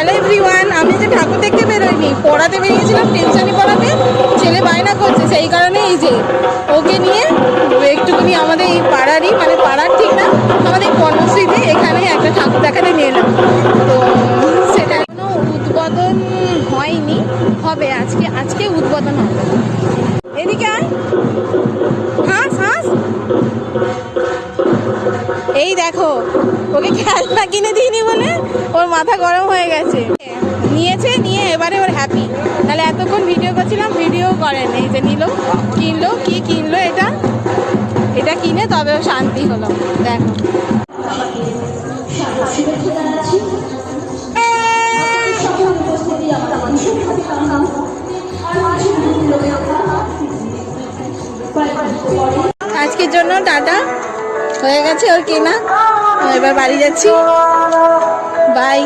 Hello everyone, আমি যে ঠাকুর দেখতে বেরোইনি, পড়াতে বেরিয়েছিলাম, টেনশনই পড়াতে। ছেলে বায়না করছে, সেই কারণে এই যে ওকে নিয়ে একটুখানি আমাদের এই পাড়ারই, মানে পাড়ার ঠিক না, আমাদের কর্মশ্রীতে এখানে একটা ঠাকুর দেখাতে নিয়ে এলাম। তো সেটা কোনো উদ্বোধন হয়নি, হবে আজকে উদ্বোধন হবে। এদিকে আয়, হাস হাস। এই দেখো, ওকে খেলনা কিনে দিইনি বলে ওর মাথা গরম হয়ে গেছে। নিয়ে এবারে ওর হ্যাপি। তাহলে এতক্ষণ ভিডিও করছিলাম, ভিডিও করেন। এই যে কিনলো এটা কিনে তবে ও শান্তি হলো। দেখো আজকের জন্য টাটা, হয়ে গেছে ওর কেনা। এবার বাড়ি যাচ্ছি, বাই।